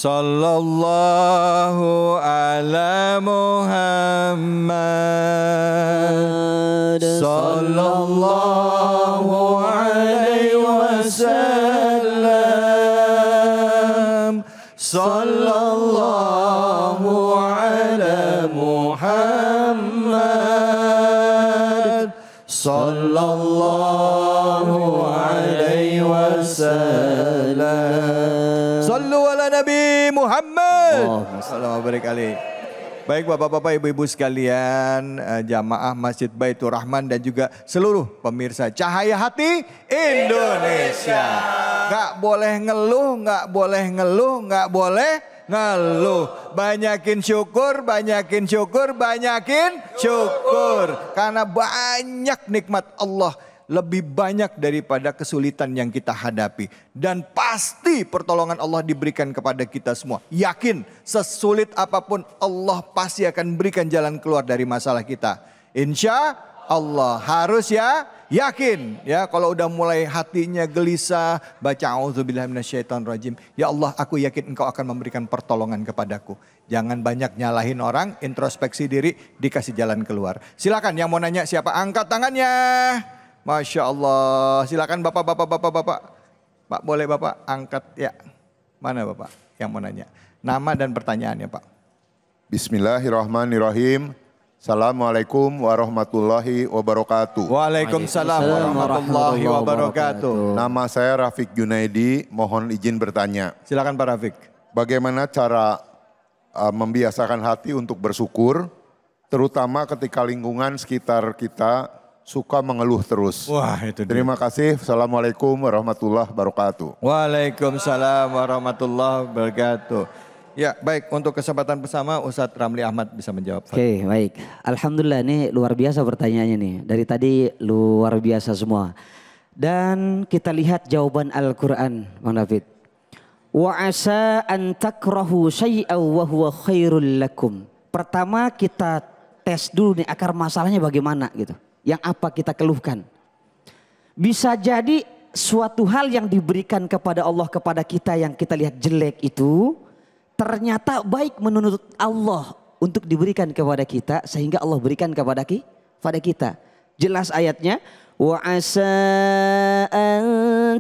Sallallahu ala Muhammad. Sallallahu alaihi wasallam. Sallallahu ala Muhammad. Sallallahu alaihi wasallam. Sallu ala Nabi Muhammad. Sallallahu berkali. Baik bapak-bapak, ibu-ibu sekalian, jamaah Masjid Baitur Rahman dan juga seluruh pemirsa Cahaya Hati Indonesia. Gak boleh ngeluh, gak boleh ngeluh, gak boleh ngeluh. Banyakin syukur, banyakin syukur, banyakin syukur. Karena banyak nikmat Allah. Lebih banyak daripada kesulitan yang kita hadapi. Dan pasti pertolongan Allah diberikan kepada kita semua. Yakin sesulit apapun Allah pasti akan berikan jalan keluar dari masalah kita. Insya Allah harus ya yakin. Ya kalau udah mulai hatinya gelisah baca auzubillahi minasyaitonirrajim. Ya Allah aku yakin engkau akan memberikan pertolongan kepadaku. Jangan banyak nyalahin orang, introspeksi diri, dikasih jalan keluar. Silakan yang mau nanya siapa, angkat tangannya. Masya Allah, silakan bapak. Pak boleh bapak angkat ya. Mana bapak yang mau nanya? Nama dan pertanyaannya pak. Bismillahirrahmanirrahim. Assalamualaikum warahmatullahi wabarakatuh. Waalaikumsalam warahmatullahi wabarakatuh. Nama saya Rafiq Junaidi, mohon izin bertanya. Silakan Pak Rafiq. Bagaimana cara membiasakan hati untuk bersyukur, terutama ketika lingkungan sekitar kita suka mengeluh terus. Wah itu dia. Terima kasih. Assalamualaikum warahmatullahi wabarakatuh. Waalaikumsalam warahmatullahi wabarakatuh. Ya baik, untuk kesempatan bersama Ustadz Ramli Ahmad bisa menjawab. Oke baik. Alhamdulillah ini luar biasa pertanyaannya nih. Dari tadi luar biasa semua. Dan kita lihat jawaban Al-Quran Bang David. Wa asa an takrahu syai'aw wa huwa khairul lakum. Pertama kita tes dulu nih akar masalahnya bagaimana gitu. Yang apa kita keluhkan. Bisa jadi suatu hal yang diberikan kepada Allah kepada kita yang kita lihat jelek itu ternyata baik menurut Allah untuk diberikan kepada kita sehingga Allah berikan kepada kita. Jelas ayatnya. Wa asa an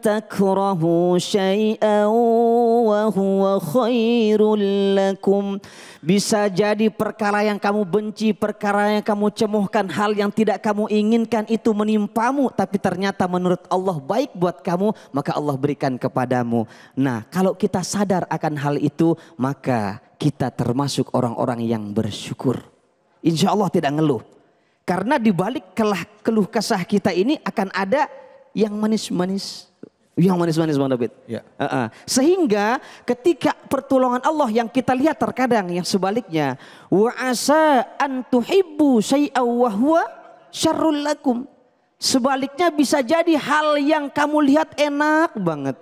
takrahu syai'an wa huwa khairul lakum. Bisa jadi perkara yang kamu benci, perkara yang kamu cemohkan, hal yang tidak kamu inginkan itu menimpamu. Tapi ternyata menurut Allah baik buat kamu, maka Allah berikan kepadamu. Nah kalau kita sadar akan hal itu, maka kita termasuk orang-orang yang bersyukur. Insya Allah tidak ngeluh. Karena di balik keluh kesah kita ini akan ada yang manis-manis. Yang manis-manis Bang David. Ya. Sehingga ketika pertolongan Allah yang kita lihat terkadang yang sebaliknya. Wa asa an tuhibbu syai'aw wa huwa syarrul lakum. Sebaliknya bisa jadi hal yang kamu lihat enak banget.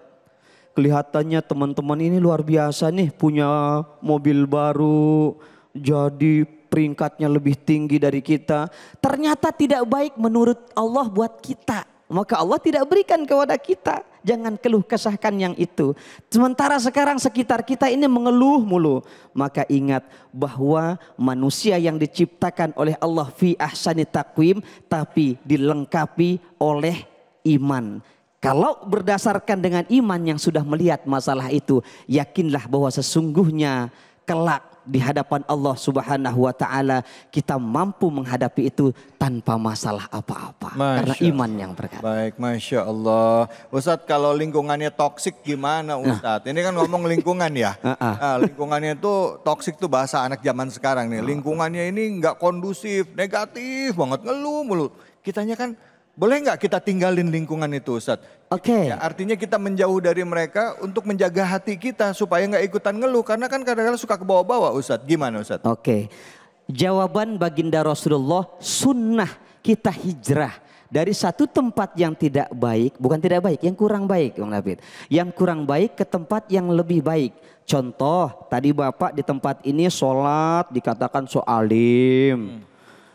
Kelihatannya teman-teman ini luar biasa nih punya mobil baru. Jadi peringkatnya lebih tinggi dari kita. Ternyata tidak baik menurut Allah buat kita. Maka Allah tidak berikan kepada kita. Jangan keluh kesahkan yang itu. Sementara sekarang sekitar kita ini mengeluh mulu. Maka ingat bahwa manusia yang diciptakan oleh Allah fi ahsani taqwim. Tapi dilengkapi oleh iman. Kalau berdasarkan dengan iman yang sudah melihat masalah itu. Yakinlah bahwa sesungguhnya kelak di hadapan Allah Subhanahu wa taala kita mampu menghadapi itu tanpa masalah apa-apa karena iman yang berkata. Baik, Masya Allah. Ustadz kalau lingkungannya toksik gimana Ustadz? Ini kan ngomong lingkungan ya. Lingkungannya itu toksik tuh bahasa anak zaman sekarang nih. Lingkungannya ini nggak kondusif, negatif banget, ngeluh mulu. Kitanya kan boleh nggak kita tinggalin lingkungan itu Ustadz? Oke. Ya, artinya kita menjauh dari mereka untuk menjaga hati kita supaya nggak ikutan ngeluh. Karena kan kadang-kadang suka ke bawah-bawah Ustadz. Gimana Ustadz? Oke. Jawaban baginda Rasulullah, sunnah kita hijrah. Dari satu tempat yang tidak baik, bukan tidak baik, yang kurang baik Bang David. Yang kurang baik ke tempat yang lebih baik. Contoh, tadi Bapak di tempat ini sholat dikatakan sok alim.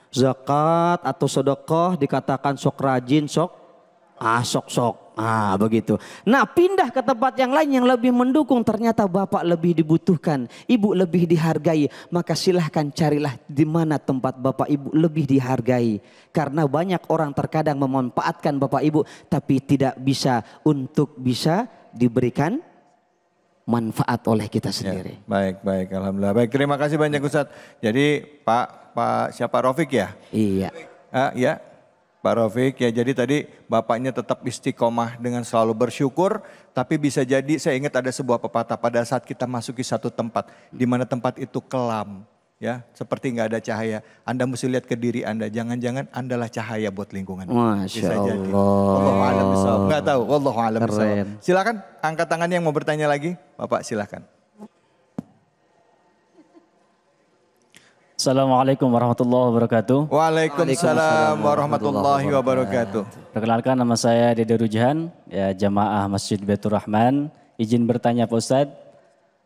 Zakat atau sedekah dikatakan sok rajin, sok Sok-sok. Begitu. Nah, pindah ke tempat yang lain yang lebih mendukung. Ternyata bapak lebih dibutuhkan, ibu lebih dihargai. Maka silahkan carilah di mana tempat bapak ibu lebih dihargai. Karena banyak orang terkadang memanfaatkan bapak ibu, tapi tidak bisa untuk bisa diberikan manfaat oleh kita sendiri. Ya, baik, alhamdulillah. Baik, terima kasih banyak Ustadz. Jadi Pak siapa Rafiq ya? Iya. Ya, Pak Rafiq ya. Jadi tadi bapaknya tetap istiqomah dengan selalu bersyukur, tapi bisa jadi saya ingat ada sebuah pepatah pada saat kita masuki satu tempat, di mana tempat itu kelam, ya, seperti nggak ada cahaya. Anda mesti lihat ke diri Anda, jangan-jangan Andalah cahaya buat lingkungan. Masya Allah. Wallahu a'lam bishawab. Nggak tahu, wallahu a'lam bishawab. Keren. Silakan angkat tangan yang mau bertanya lagi, Bapak silakan. Assalamualaikum warahmatullahi wabarakatuh. Waalaikumsalam warahmatullahi wabarakatuh. Perkenalkan, nama saya Dede Rujhan, ya, jamaah Masjid Baitur Rahman. Izin bertanya Pak Ustadz,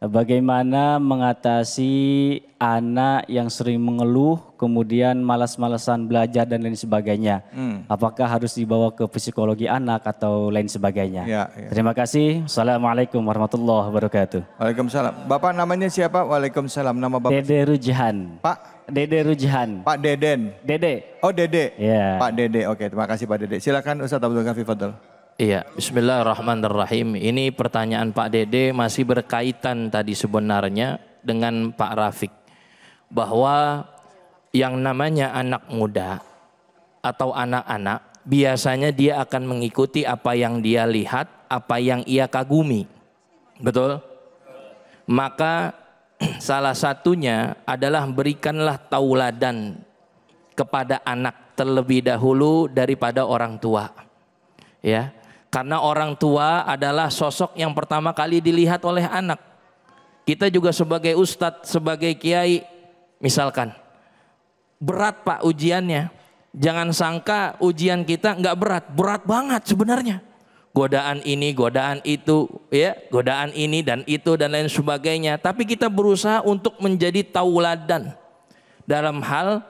bagaimana mengatasi anak yang sering mengeluh, kemudian malas-malasan belajar dan lain sebagainya? Apakah harus dibawa ke psikologi anak atau lain sebagainya? Ya. Terima kasih. Assalamualaikum warahmatullahi wabarakatuh. Waalaikumsalam. Bapak namanya siapa? Waalaikumsalam. Nama Bapak? Dede Rujhan. Pak? Dede Rujhan. Pak Deden. Dede. Oh Dede. Ya. Pak Dede. Oke, terima kasih Pak Dede. Silakan Ustadz Abdul Ghaffi, fadhal. Iya, bismillahirrahmanirrahim. Ini pertanyaan Pak Dede masih berkaitan tadi sebenarnya dengan Pak Rafiq. Bahwa yang namanya anak muda atau anak-anak biasanya dia akan mengikuti apa yang dia lihat, apa yang ia kagumi. Betul? Maka salah satunya adalah berikanlah tauladan kepada anak terlebih dahulu daripada orang tua. Ya, karena orang tua adalah sosok yang pertama kali dilihat oleh anak. Kita juga sebagai ustadz, sebagai kiai, misalkan berat Pak ujiannya, jangan sangka ujian kita nggak berat, berat banget sebenarnya. Godaan ini, godaan itu, ya, godaan ini dan itu dan lain sebagainya. Tapi kita berusaha untuk menjadi tauladan dalam hal,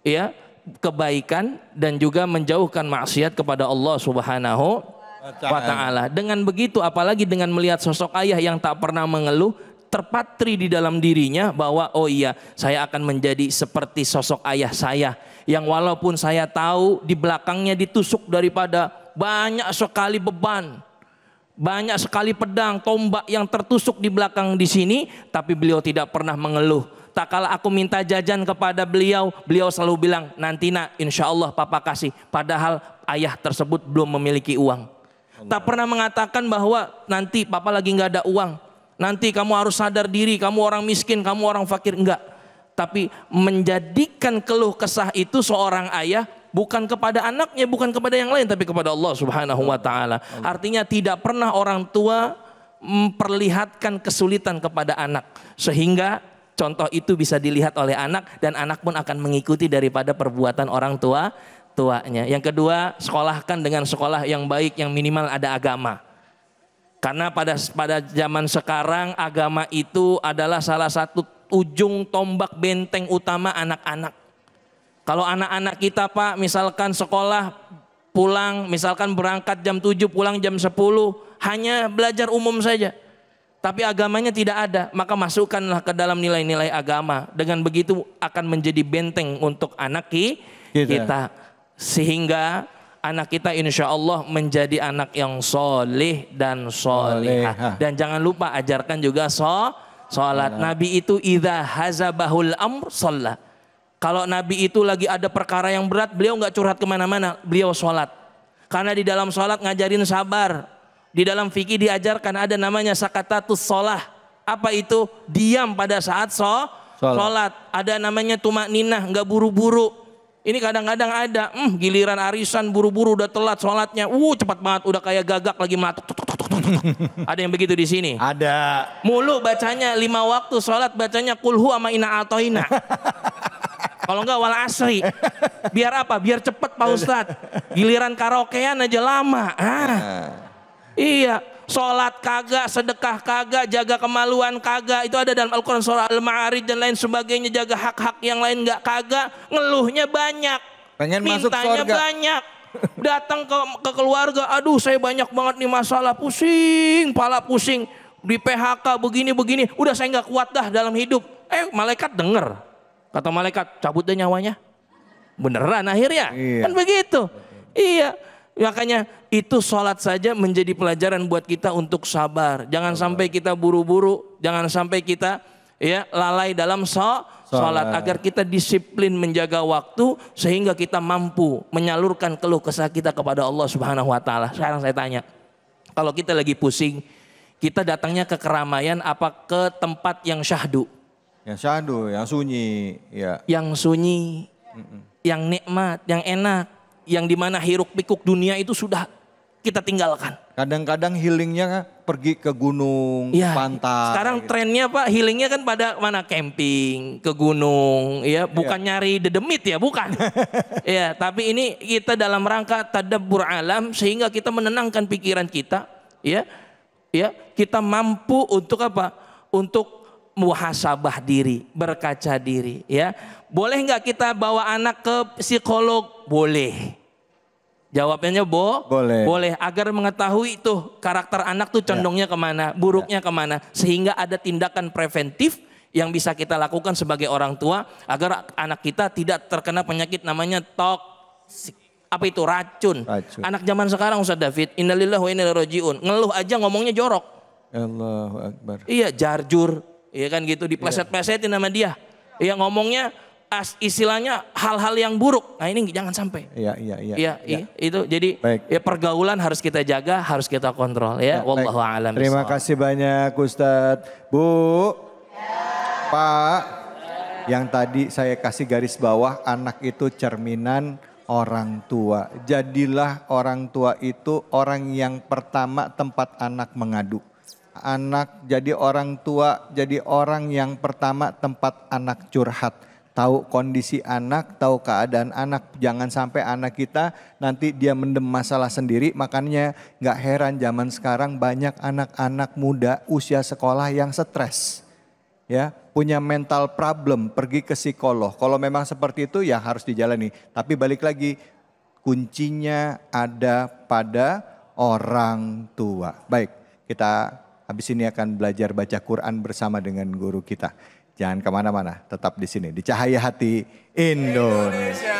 ya, kebaikan dan juga menjauhkan maksiat kepada Allah Subhanahu wa Ta'ala. Dengan begitu, apalagi dengan melihat sosok ayah yang tak pernah mengeluh, terpatri di dalam dirinya bahwa oh iya, saya akan menjadi seperti sosok ayah saya yang walaupun saya tahu di belakangnya ditusuk daripada banyak sekali beban, banyak sekali pedang, tombak yang tertusuk di belakang di sini, tapi beliau tidak pernah mengeluh. Tak kala aku minta jajan kepada beliau, beliau selalu bilang, nanti nak, insya Allah papa kasih. Padahal ayah tersebut belum memiliki uang. Tak pernah mengatakan bahwa nanti papa lagi nggak ada uang, nanti kamu harus sadar diri, kamu orang miskin, kamu orang fakir. Enggak. Tapi menjadikan keluh kesah itu seorang ayah bukan kepada anaknya, bukan kepada yang lain, tapi kepada Allah Subhanahu wa Ta'ala. Artinya tidak pernah orang tua memperlihatkan kesulitan kepada anak, sehingga contoh itu bisa dilihat oleh anak dan anak pun akan mengikuti daripada perbuatan orang tuanya. Yang kedua, sekolahkan dengan sekolah yang baik, yang minimal ada agama. Karena pada zaman sekarang agama itu adalah salah satu ujung tombak benteng utama anak-anak. Kalau anak-anak kita Pak, misalkan sekolah pulang, misalkan berangkat jam 7 pulang jam 10, hanya belajar umum saja, tapi agamanya tidak ada, maka masukkanlah ke dalam nilai-nilai agama. Dengan begitu akan menjadi benteng untuk anak kita. Sehingga anak kita insya Allah menjadi anak yang soleh dan solehah. Dan jangan lupa ajarkan juga sholat. Nabi itu idza hazabahul amr sholat. Kalau Nabi itu lagi ada perkara yang berat, beliau nggak curhat kemana-mana, beliau sholat. Karena di dalam sholat ngajarin sabar. Di dalam fikih diajarkan ada namanya sakatatus sholah. Apa itu? Diam pada saat sholat. Ada namanya tumak ninah, nggak buru-buru. Ini kadang-kadang ada, giliran arisan buru-buru udah telat sholatnya, cepat banget, udah kayak gagak lagi melatuk. Ada yang begitu di sini? Ada. Mulu bacanya 5 waktu sholat, bacanya kulhu sama ina atoina. Kalau enggak wal asri. Biar apa? Biar cepet Pak Ustadz. Giliran karaokean aja lama. Iya. Sholat kagak, sedekah kagak, jaga kemaluan kagak. Itu ada dalam Al-Quran surah Al-Ma'arij dan lain sebagainya. Jaga hak-hak yang lain enggak kagak. Ngeluhnya banyak. Pengen masuk mintanya surga. banyak. Datang ke keluarga, aduh saya banyak banget nih masalah, pusing, pala pusing, di PHK begini-begini, udah saya nggak kuat dah dalam hidup. Malaikat denger, kata malaikat cabut deh nyawanya. Beneran akhirnya, kan begitu. Iya, makanya itu sholat saja menjadi pelajaran buat kita untuk sabar. Jangan sampai kita buru-buru, jangan sampai kita lalai dalam sholat, agar kita disiplin menjaga waktu sehingga kita mampu menyalurkan keluh kesah kita kepada Allah Subhanahu wa taala. Sekarang saya tanya, kalau kita lagi pusing, kita datangnya ke keramaian apa ke tempat yang syahdu? Yang syahdu, yang sunyi, ya. Yang sunyi, yang nikmat, yang enak, yang dimana hiruk pikuk dunia itu sudah kita tinggalkan. Kadang-kadang healingnya pergi ke gunung, pantai. Sekarang trennya Pak, healingnya kan pada mana, camping, ke gunung, ya, bukan nyari dedemit ya, bukan. Ya, tapi ini kita dalam rangka tadabbur alam sehingga kita menenangkan pikiran kita, ya, kita mampu untuk apa? Untuk muhasabah diri, berkaca diri, ya. Boleh nggak kita bawa anak ke psikolog? Boleh. Jawabannya boleh. Boleh, agar mengetahui tuh karakter anak tuh condongnya kemana, buruknya kemana, sehingga ada tindakan preventif yang bisa kita lakukan sebagai orang tua agar anak kita tidak terkena penyakit namanya toksik. Apa itu? Racun. Anak zaman sekarang Ustaz David, innalillahi wa inna ilaihi rajiun, ngeluh aja ngomongnya jorok. Allahu Akbar. Iya, jarjur, iya kan gitu, dipleset-plesetin sama dia. Iya, ngomongnya istilahnya hal-hal yang buruk. Nah ini jangan sampai. Iya. Itu jadi pergaulan harus kita jaga, harus kita kontrol ya. Wallahu a'lam. Terima kasih banyak Ustadz. Bu, Pak, yang tadi saya kasih garis bawah, anak itu cerminan orang tua. Jadilah orang tua itu orang yang pertama tempat anak mengadu. Anak jadi orang tua, jadi orang yang pertama tempat anak curhat. Tahu kondisi anak, tahu keadaan anak. Jangan sampai anak kita nanti dia mendem masalah sendiri. Makanya gak heran zaman sekarang banyak anak-anak muda usia sekolah yang stres. Ya, punya mental problem, pergi ke psikolog. Kalau memang seperti itu ya harus dijalani. Tapi balik lagi, kuncinya ada pada orang tua. Baik, kita habis ini akan belajar baca Quran bersama dengan guru kita. Jangan kemana-mana, tetap di sini di Cahaya Hati Indonesia.